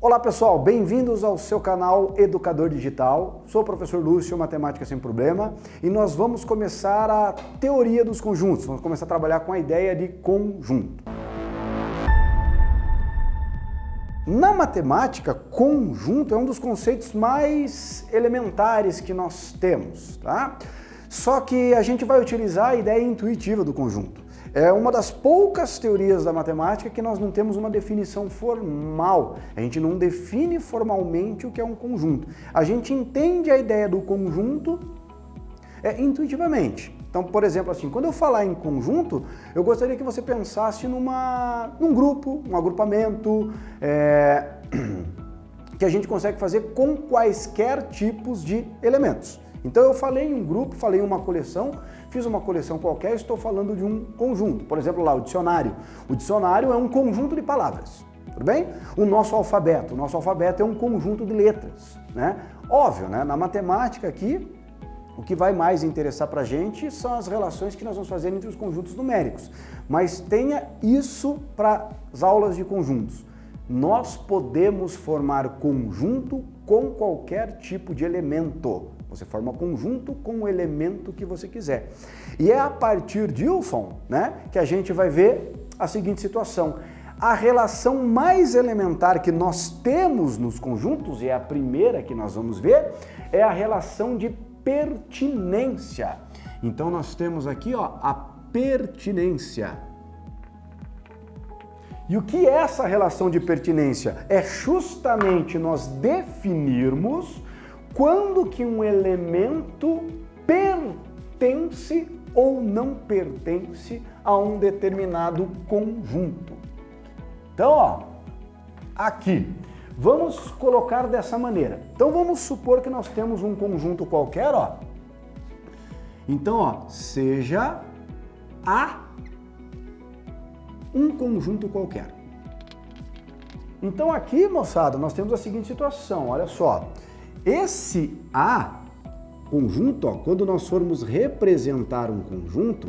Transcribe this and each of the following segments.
Olá pessoal, bem-vindos ao seu canal Educador Digital. Sou o professor Lúcio, Matemática Sem Problema, e nós vamos começar a teoria dos conjuntos. Vamos começar a trabalhar com a ideia de conjunto. Na matemática, conjunto é um dos conceitos mais elementares que nós temos, tá? Só que a gente vai utilizar a ideia intuitiva do conjunto. É uma das poucas teorias da matemática que nós não temos uma definição formal. A gente não define formalmente o que é um conjunto. A gente entende a ideia do conjunto intuitivamente. Então, por exemplo, assim, quando eu falar em conjunto, eu gostaria que você pensasse num grupo, um agrupamento, que a gente consegue fazer com quaisquer tipos de elementos. Então eu falei em um grupo, falei em uma coleção, fiz uma coleção qualquer, estou falando de um conjunto. Por exemplo, lá o dicionário. O dicionário é um conjunto de palavras, tudo bem? O nosso alfabeto é um conjunto de letras, né? Óbvio, né? Na matemática aqui, o que vai mais interessar para a gente são as relações que nós vamos fazer entre os conjuntos numéricos. Mas tenha isso para as aulas de conjuntos. Nós podemos formar conjunto com qualquer tipo de elemento. Você forma conjunto com o elemento que você quiser. E é a partir disso, né, que a gente vai ver a seguinte situação. A relação mais elementar que nós temos nos conjuntos, e é a primeira que nós vamos ver, é a relação de pertinência. Então nós temos aqui, ó, a pertinência. E o que é essa relação de pertinência? É justamente nós definirmos quando que um elemento pertence ou não pertence a um determinado conjunto. Então, ó, aqui, vamos colocar dessa maneira. Então, vamos supor que nós temos um conjunto qualquer, ó. Então, ó, seja A um conjunto qualquer. Então, aqui, moçada, nós temos a seguinte situação, olha só. Esse A, conjunto, ó, quando nós formos representar um conjunto,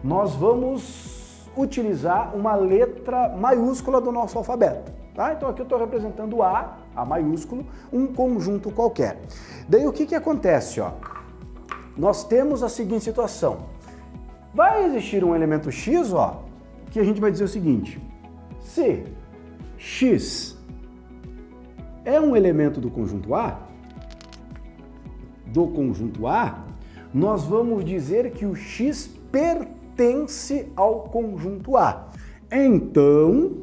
nós vamos utilizar uma letra maiúscula do nosso alfabeto. Tá? Então aqui eu estou representando o A maiúsculo, um conjunto qualquer. Daí o que acontece? Ó? Nós temos a seguinte situação. Vai existir um elemento X, ó, que a gente vai dizer o seguinte. Se X é um elemento do conjunto A, nós vamos dizer que o X pertence ao conjunto A. Então,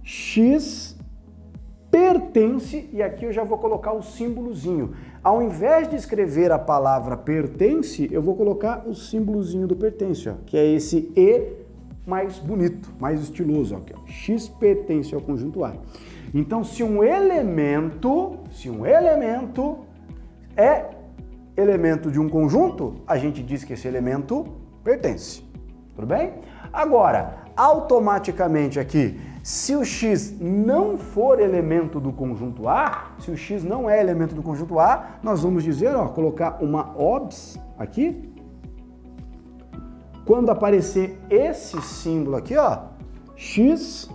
X pertence, e aqui eu já vou colocar o símbolozinho. Ao invés de escrever a palavra pertence, eu vou colocar o símbolozinho do pertence, ó, que é esse E mais bonito, mais estiloso. Ó, aqui, ó. X pertence ao conjunto A. Então, se um elemento é elemento de um conjunto, a gente diz que esse elemento pertence. Tudo bem? Agora, automaticamente aqui, se o X não for elemento do conjunto A, se o X não é elemento do conjunto A, nós vamos dizer, ó, colocar uma OBS aqui. Quando aparecer esse símbolo aqui, ó, X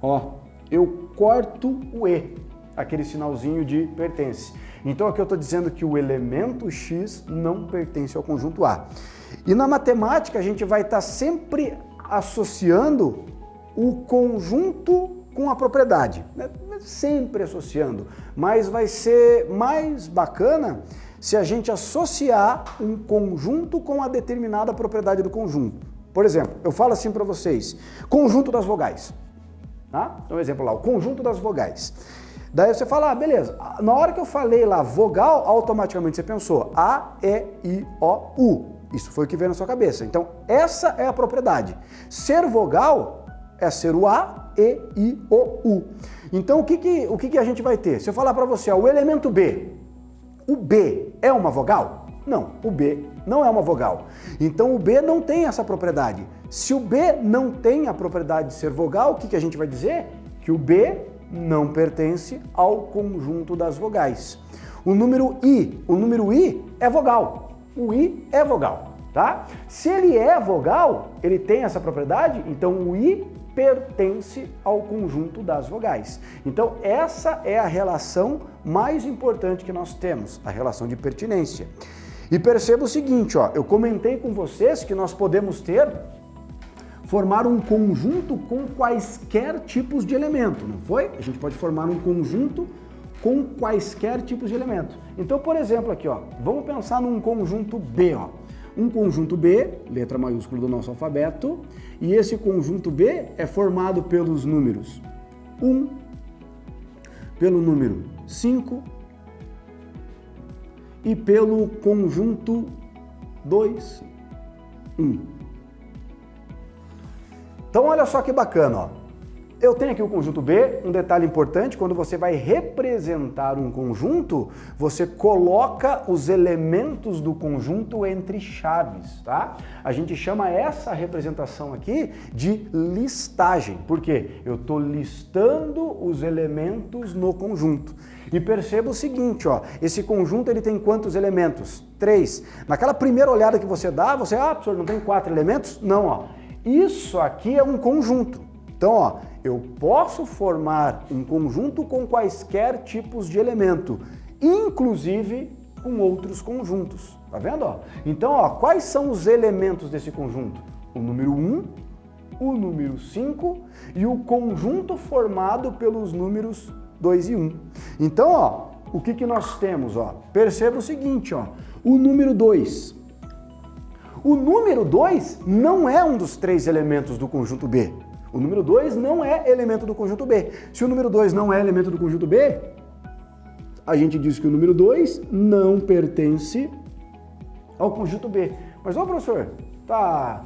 ó, eu corto o E, aquele sinalzinho de pertence. Então aqui eu estou dizendo que o elemento X não pertence ao conjunto A. E na matemática a gente vai estar sempre associando o conjunto com a propriedade, né? Sempre associando, mas vai ser mais bacana se a gente associar um conjunto com a determinada propriedade do conjunto. Por exemplo, eu falo assim para vocês, conjunto das vogais. Tá? Então, um exemplo lá, o conjunto das vogais. Daí você fala, beleza, na hora que eu falei lá vogal, automaticamente você pensou A, E, I, O, U. Isso foi o que veio na sua cabeça. Então, essa é a propriedade. Ser vogal é ser o A, E, I, O, U. Então, o que a gente vai ter? Se eu falar para você, ó, o elemento B, o B é uma vogal? Não, o B não é uma vogal. Então, o B não tem essa propriedade. Se o B não tem a propriedade de ser vogal, o que a gente vai dizer? Que o B não pertence ao conjunto das vogais. O número I é vogal. O I é vogal. tá? Se ele é vogal, ele tem essa propriedade, então o I pertence ao conjunto das vogais. Então essa é a relação mais importante que nós temos, a relação de pertinência. E perceba o seguinte, ó, eu comentei com vocês que nós podemos formar um conjunto com quaisquer tipos de elemento, não foi? A gente pode formar um conjunto com quaisquer tipos de elemento. Então, por exemplo, aqui, ó, vamos pensar num conjunto B, ó. Um conjunto B, letra maiúscula do nosso alfabeto, e esse conjunto B é formado pelos números 1, pelo número 5 e pelo conjunto 2, 1. Então, olha só que bacana, ó. Eu tenho aqui o conjunto B, um detalhe importante, quando você vai representar um conjunto, você coloca os elementos do conjunto entre chaves, tá? A gente chama essa representação aqui de listagem. Por quê? Eu estou listando os elementos no conjunto. E perceba o seguinte, ó, esse conjunto ele tem quantos elementos? 3. Naquela primeira olhada que você dá, professor, não tem 4 elementos? Não, ó. Isso aqui é um conjunto. Então, ó, eu posso formar um conjunto com quaisquer tipos de elemento, inclusive com outros conjuntos. Tá vendo? Ó? Então, ó, quais são os elementos desse conjunto? O número 1, o número 5 e o conjunto formado pelos números 2 e 1. Então, ó, o que nós temos? Ó? Perceba o seguinte, ó, o número 2. O número 2 não é um dos 3 elementos do conjunto B. O número 2 não é elemento do conjunto B. Se o número 2 não é elemento do conjunto B, a gente diz que o número 2 não pertence ao conjunto B. Mas, ô professor, tá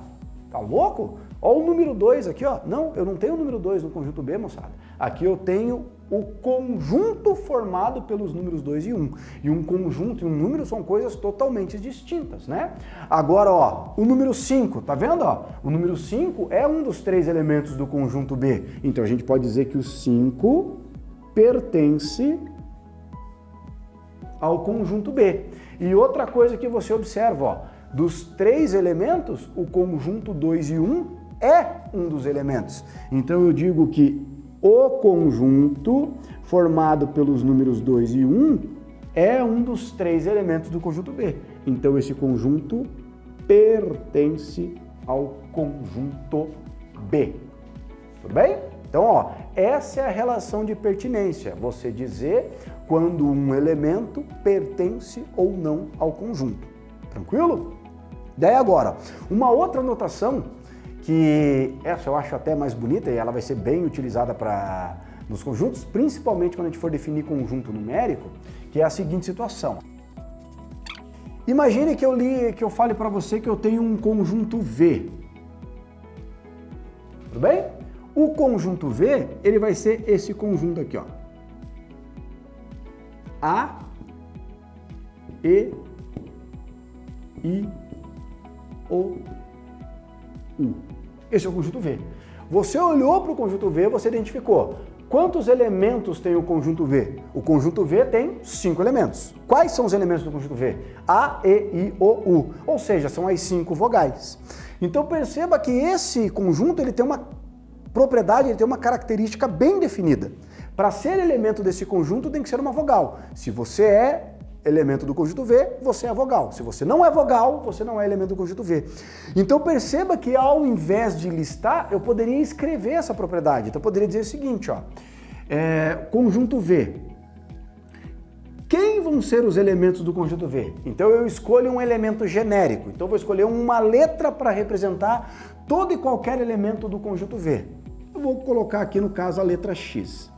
louco? Ó o número 2 aqui, ó. Não, eu não tenho o número 2 no conjunto B, moçada. Aqui eu tenho o conjunto formado pelos números 2 e 1. E um conjunto e um número são coisas totalmente distintas, né? Agora, ó, o número 5, tá vendo, ó? O número 5 é um dos 3 elementos do conjunto B. Então a gente pode dizer que o 5 pertence ao conjunto B. E outra coisa que você observa, ó, dos 3 elementos, o conjunto 2 e 1 é um dos elementos. Então eu digo que o conjunto formado pelos números 2 e 1 é um dos 3 elementos do conjunto B. Então esse conjunto pertence ao conjunto B. Tudo bem? Então, ó, essa é a relação de pertinência. Você dizer quando um elemento pertence ou não ao conjunto. Tranquilo? Daí agora, uma outra notação que essa eu acho até mais bonita e ela vai ser bem utilizada nos conjuntos, principalmente quando a gente for definir conjunto numérico, que é a seguinte situação. Imagine que eu fale para você que eu tenho um conjunto V. Tudo bem? O conjunto V, ele vai ser esse conjunto aqui, ó. A, E, I, O, U. Esse é o conjunto V. Você olhou para o conjunto V, você identificou. Quantos elementos tem o conjunto V? O conjunto V tem 5 elementos. Quais são os elementos do conjunto V? A, E, I, O, U. Ou seja, são as 5 vogais. Então perceba que esse conjunto ele tem uma propriedade, ele tem uma característica bem definida. Para ser elemento desse conjunto tem que ser uma vogal. Se você é elemento do conjunto V, você é vogal. Se você não é vogal, você não é elemento do conjunto V. Então perceba que ao invés de listar, eu poderia escrever essa propriedade. Então eu poderia dizer o seguinte, ó, conjunto V. Quem vão ser os elementos do conjunto V? Então eu escolho um elemento genérico. Então eu vou escolher uma letra para representar todo e qualquer elemento do conjunto V. Eu vou colocar aqui no caso a letra X.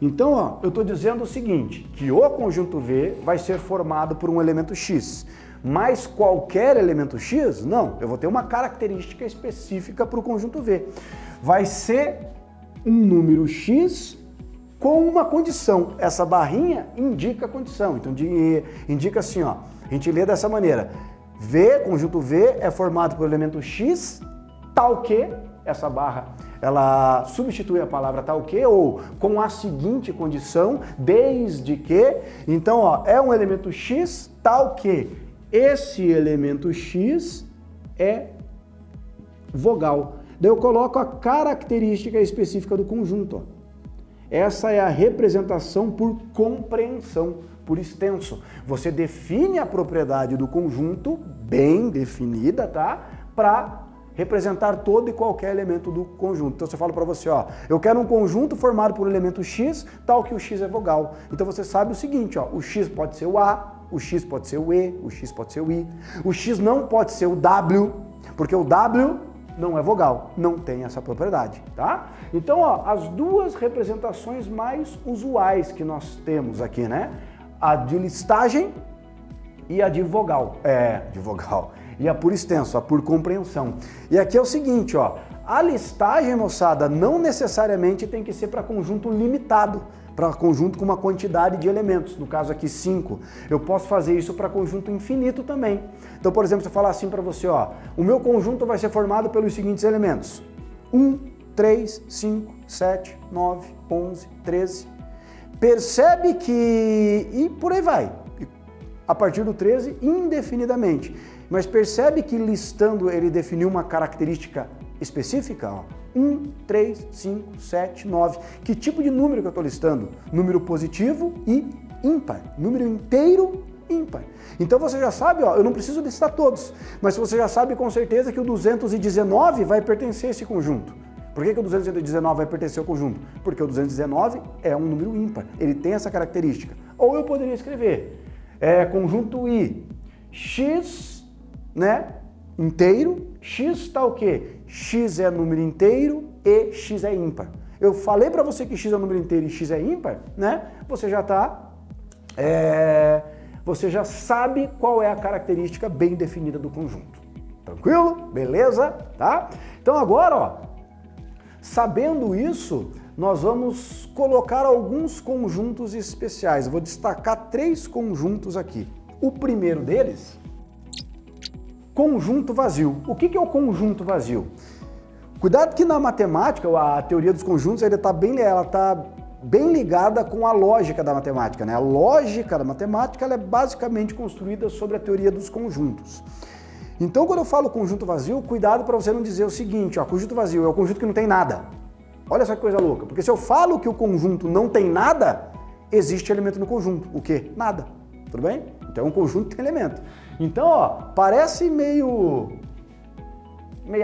Então, ó, eu estou dizendo o seguinte, que o conjunto V vai ser formado por um elemento X, mas qualquer elemento X, não, eu vou ter uma característica específica para o conjunto V. Vai ser um número X com uma condição. Essa barrinha indica a condição, então indica assim, ó, a gente lê dessa maneira, V, conjunto V é formado por elemento X, tal que, essa barra ela substitui a palavra tal que ou com a seguinte condição, desde que. Então, ó, é um elemento X tal que esse elemento X é vogal. Daí eu coloco a característica específica do conjunto. Ó. Essa é a representação por compreensão, por extenso. Você define a propriedade do conjunto, bem definida, tá? Para representar todo e qualquer elemento do conjunto. Então você fala para você, ó, eu quero um conjunto formado por um elemento x, tal que o x é vogal. Então você sabe o seguinte, ó, o x pode ser o A, o x pode ser o E, o x pode ser o I. O x não pode ser o W, porque o W não é vogal, não tem essa propriedade, tá? Então, ó, as duas representações mais usuais que nós temos aqui, né? A de listagem e a de vogal. De vogal. E a por extenso, a por compreensão. E aqui é o seguinte, ó, a listagem, moçada, não necessariamente tem que ser para conjunto limitado, para conjunto com uma quantidade de elementos, no caso aqui 5. Eu posso fazer isso para conjunto infinito também. Então, por exemplo, se eu falar assim para você, ó, o meu conjunto vai ser formado pelos seguintes elementos: 1, 3, 5, 7, 9, 11, 13. Percebe que... e por aí vai. A partir do 13, indefinidamente. Mas percebe que listando ele definiu uma característica específica? Ó. 1, 3, 5, 7, 9. Que tipo de número que eu estou listando? Número positivo e ímpar. Número inteiro, ímpar. Então você já sabe, ó, eu não preciso listar todos, mas você já sabe com certeza que o 219 vai pertencer a esse conjunto. Por que o 219 vai pertencer ao conjunto? Porque o 219 é um número ímpar, ele tem essa característica. Ou eu poderia escrever conjunto I, x, né, inteiro, x tá o quê? X é número inteiro e x é ímpar. Eu falei para você que x é número inteiro e x é ímpar, né? Você já tá, você já sabe qual é a característica bem definida do conjunto. Tranquilo? Beleza? Tá? Então agora, ó, sabendo isso, nós vamos colocar alguns conjuntos especiais. Eu vou destacar 3 conjuntos aqui. O primeiro deles, conjunto vazio. O que é o conjunto vazio? Cuidado que na matemática, a teoria dos conjuntos ela tá bem ligada com a lógica da matemática, né? A lógica da matemática ela é basicamente construída sobre a teoria dos conjuntos. Então, quando eu falo conjunto vazio, cuidado para você não dizer o seguinte, ó, conjunto vazio é o conjunto que não tem nada. Olha só que coisa louca, porque se eu falo que o conjunto não tem nada, existe elemento no conjunto. O quê? Nada. Tudo bem? Então, um conjunto tem elemento. Então, ó, parece meia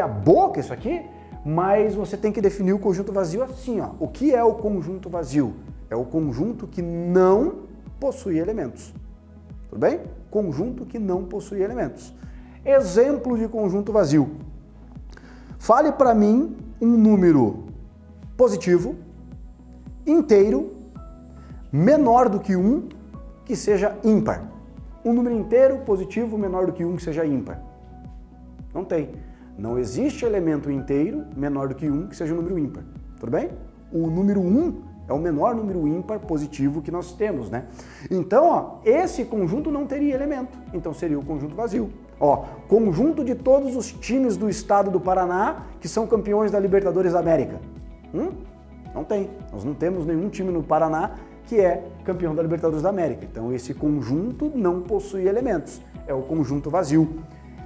boca isso aqui, mas você tem que definir o conjunto vazio assim, ó. O que é o conjunto vazio? É o conjunto que não possui elementos. Tudo bem? Conjunto que não possui elementos. Exemplo de conjunto vazio. Fale para mim um número positivo, inteiro, menor do que 1, que seja ímpar. Um número inteiro positivo menor do que 1 que seja ímpar. Não tem. Não existe elemento inteiro menor do que 1 que seja um número ímpar. Tudo bem? O número 1 é o menor número ímpar positivo que nós temos, né? Então, ó, esse conjunto não teria elemento. Então seria o conjunto vazio. Ó, conjunto de todos os times do estado do Paraná que são campeões da Libertadores da América. Não tem. Nós não temos nenhum time no Paraná que é campeão da Libertadores da América. Então esse conjunto não possui elementos. É o conjunto vazio.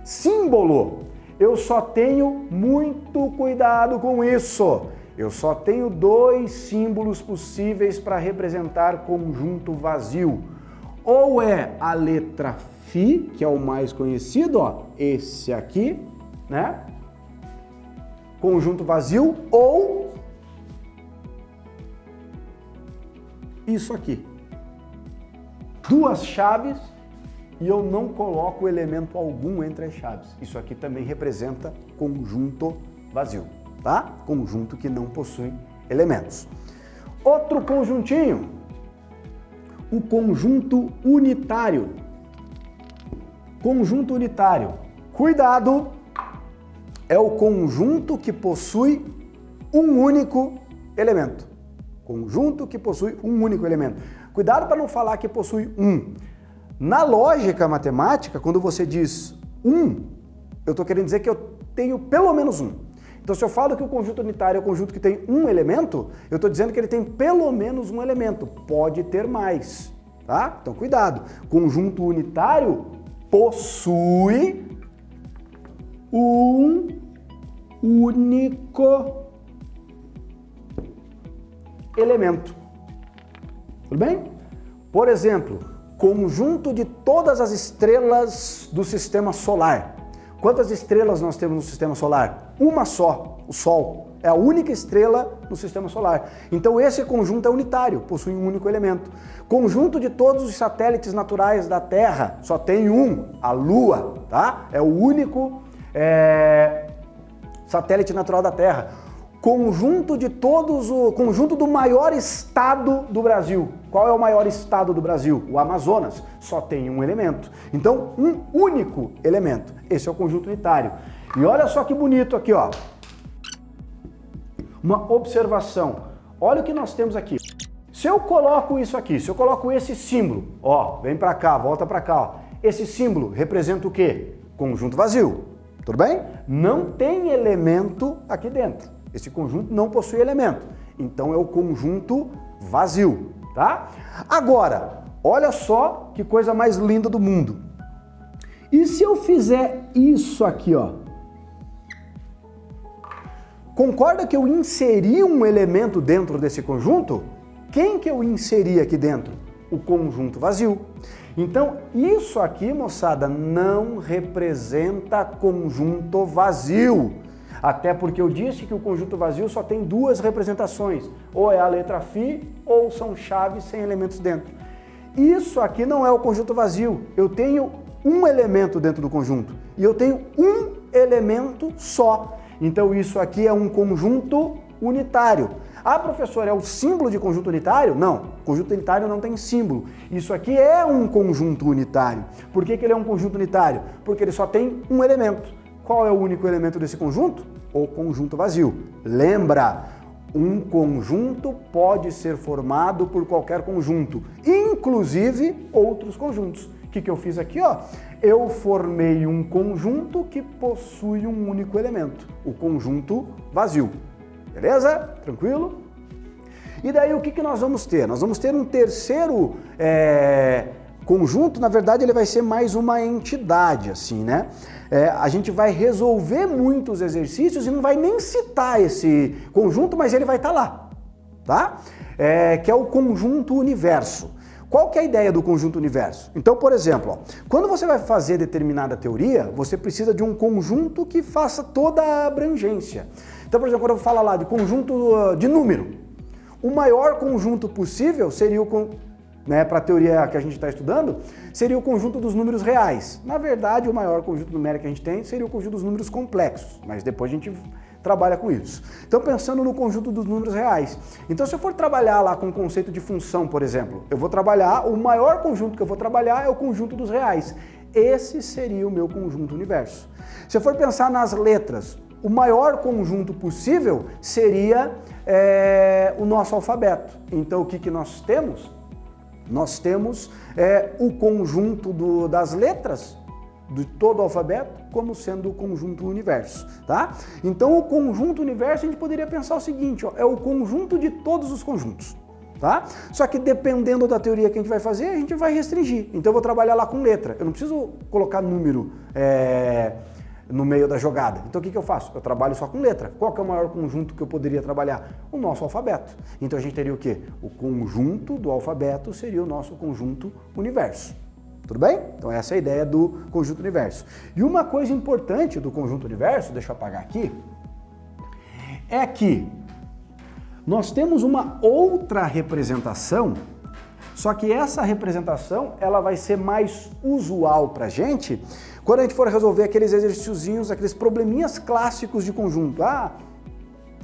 Símbolo. Eu só tenho muito cuidado com isso. Eu só tenho 2 símbolos possíveis para representar conjunto vazio. Ou é a letra Φ, que é o mais conhecido, ó, esse aqui, né? Conjunto vazio, ou isso aqui. 2 chaves e eu não coloco elemento algum entre as chaves. Isso aqui também representa conjunto vazio, tá? Conjunto que não possui elementos. Outro conjuntinho, o conjunto unitário. Conjunto unitário. Cuidado, é o conjunto que possui um único elemento. Conjunto que possui um único elemento. Cuidado para não falar que possui um. Na lógica matemática, quando você diz um, eu estou querendo dizer que eu tenho pelo menos um. Então, se eu falo que o conjunto unitário é o conjunto que tem um elemento, eu estou dizendo que ele tem pelo menos um elemento. Pode ter mais, tá? Então, cuidado. Conjunto unitário possui um único elemento. Tudo bem? Por exemplo, conjunto de todas as estrelas do sistema solar. Quantas estrelas nós temos no sistema solar? Uma só, o Sol. É a única estrela no sistema solar. Então esse conjunto é unitário, possui um único elemento. Conjunto de todos os satélites naturais da Terra, só tem um, a Lua, tá? É o único satélite natural da Terra. Conjunto de todos, o conjunto do maior estado do Brasil. Qual é o maior estado do Brasil? O Amazonas. Só tem um elemento. Então, um único elemento. Esse é o conjunto unitário. E olha só que bonito aqui, ó. Uma observação. Olha o que nós temos aqui. Se eu coloco isso aqui, se eu coloco esse símbolo, ó, vem pra cá, volta pra cá, ó. Esse símbolo representa o quê? Conjunto vazio. Tudo bem? Não tem elemento aqui dentro. Esse conjunto não possui elemento. Então é o conjunto vazio, tá? Agora, olha só que coisa mais linda do mundo. E se eu fizer isso aqui, ó? Concorda que eu inseri um elemento dentro desse conjunto? Quem que eu inseri aqui dentro? O conjunto vazio. Então, isso aqui, moçada, não representa conjunto vazio. Até porque eu disse que o conjunto vazio só tem duas representações. Ou é a letra φ, ou são chaves sem elementos dentro. Isso aqui não é o conjunto vazio. Eu tenho um elemento dentro do conjunto. E eu tenho um elemento só. Então isso aqui é um conjunto unitário. Ah, professor, é o símbolo de conjunto unitário? Não, conjunto unitário não tem símbolo. Isso aqui é um conjunto unitário. Por que ele é um conjunto unitário? Porque ele só tem um elemento. Qual é o único elemento desse conjunto? O conjunto vazio. Lembra, um conjunto pode ser formado por qualquer conjunto, inclusive outros conjuntos. O que eu fiz aqui, ó? Eu formei um conjunto que possui um único elemento, o conjunto vazio. Beleza? Tranquilo? E daí o que nós vamos ter? Nós vamos ter um terceiro conjunto, na verdade ele vai ser mais uma entidade, assim, né? A gente vai resolver muitos exercícios e não vai nem citar esse conjunto, mas ele vai estar lá, tá? Que é o conjunto universo. Qual que é a ideia do conjunto universo? Então, por exemplo, ó, quando você vai fazer determinada teoria, você precisa de um conjunto que faça toda a abrangência. Então, por exemplo, quando eu falo lá de conjunto de número, o maior conjunto possível seria para a teoria que a gente está estudando, seria o conjunto dos números reais. Na verdade, o maior conjunto numérico que a gente tem seria o conjunto dos números complexos, mas depois a gente trabalha com isso. Então, pensando no conjunto dos números reais. Então, se eu for trabalhar lá com o conceito de função, por exemplo, eu vou trabalhar, o maior conjunto que eu vou trabalhar é o conjunto dos reais. Esse seria o meu conjunto universo. Se eu for pensar nas letras, o maior conjunto possível seria o nosso alfabeto. Então, o que nós temos? Nós temos o conjunto das letras de todo o alfabeto como sendo o conjunto universo, tá? Então o conjunto universo a gente poderia pensar o seguinte, ó, é o conjunto de todos os conjuntos, tá? Só que dependendo da teoria que a gente vai fazer, a gente vai restringir. Então eu vou trabalhar lá com letra, eu não preciso colocar número no meio da jogada. Então o que eu faço? Eu trabalho só com letra. Qual que é o maior conjunto que eu poderia trabalhar? O nosso alfabeto. Então a gente teria o quê? O conjunto do alfabeto seria o nosso conjunto universo. Tudo bem? Então essa é a ideia do conjunto universo. E uma coisa importante do conjunto universo, deixa eu apagar aqui, é que nós temos uma outra representação, só que essa representação ela vai ser mais usual para a gente quando a gente for resolver aqueles exercíciozinhos, aqueles probleminhas clássicos de conjunto. Ah,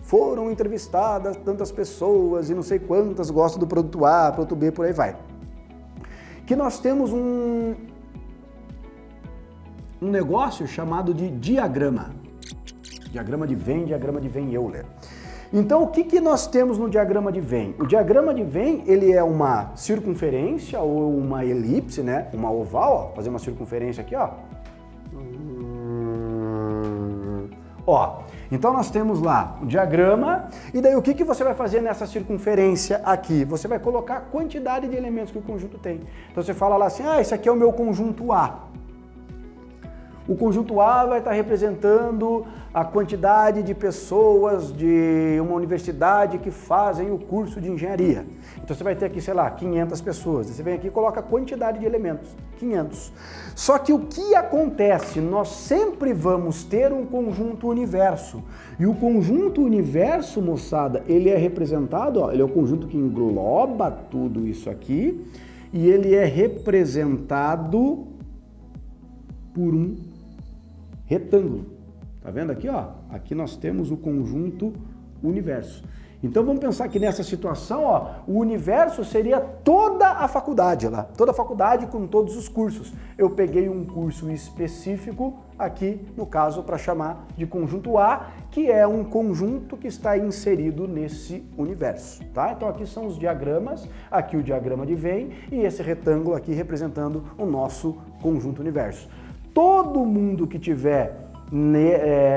foram entrevistadas tantas pessoas e não sei quantas gostam do produto A, produto B, por aí vai. Que nós temos um negócio chamado de diagrama. Diagrama de Venn, diagrama de Venn-Euler. Então, o que nós temos no diagrama de Venn? O diagrama de Venn, ele é uma circunferência ou uma elipse, né? Uma oval, ó, fazer uma circunferência aqui, ó. Ó, então nós temos lá o diagrama, e daí o que você vai fazer nessa circunferência aqui? Você vai colocar a quantidade de elementos que o conjunto tem. Então você fala lá assim, esse aqui é o meu conjunto A. O conjunto A vai estar representando a quantidade de pessoas de uma universidade que fazem o curso de engenharia. Então você vai ter aqui, sei lá, 500 pessoas. Você vem aqui e coloca a quantidade de elementos, 500. Só que o que acontece? Nós sempre vamos ter um conjunto universo. E o conjunto universo, moçada, ele é representado, ó, ele é o conjunto que engloba tudo isso aqui, e ele é representado por um retângulo. Tá vendo aqui, ó? Aqui nós temos o conjunto universo. Então vamos pensar que nessa situação, ó, o universo seria toda a faculdade lá, toda a faculdade com todos os cursos. Eu peguei um curso específico aqui, no caso, para chamar de conjunto A, que é um conjunto que está inserido nesse universo, tá? Então aqui são os diagramas, aqui o diagrama de Venn e esse retângulo aqui representando o nosso conjunto universo. Todo mundo que tiver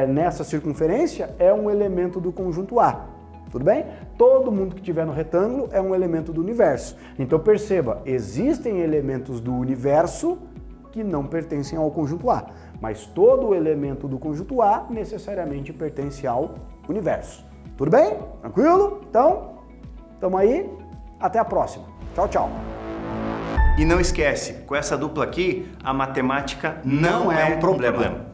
nessa circunferência é um elemento do conjunto A, tudo bem? Todo mundo que tiver no retângulo é um elemento do universo. Então perceba, existem elementos do universo que não pertencem ao conjunto A, mas todo elemento do conjunto A necessariamente pertence ao universo. Tudo bem? Tranquilo? Então, estamos aí. Até a próxima. Tchau, tchau. E não esquece, com essa dupla aqui, a matemática não é um problema.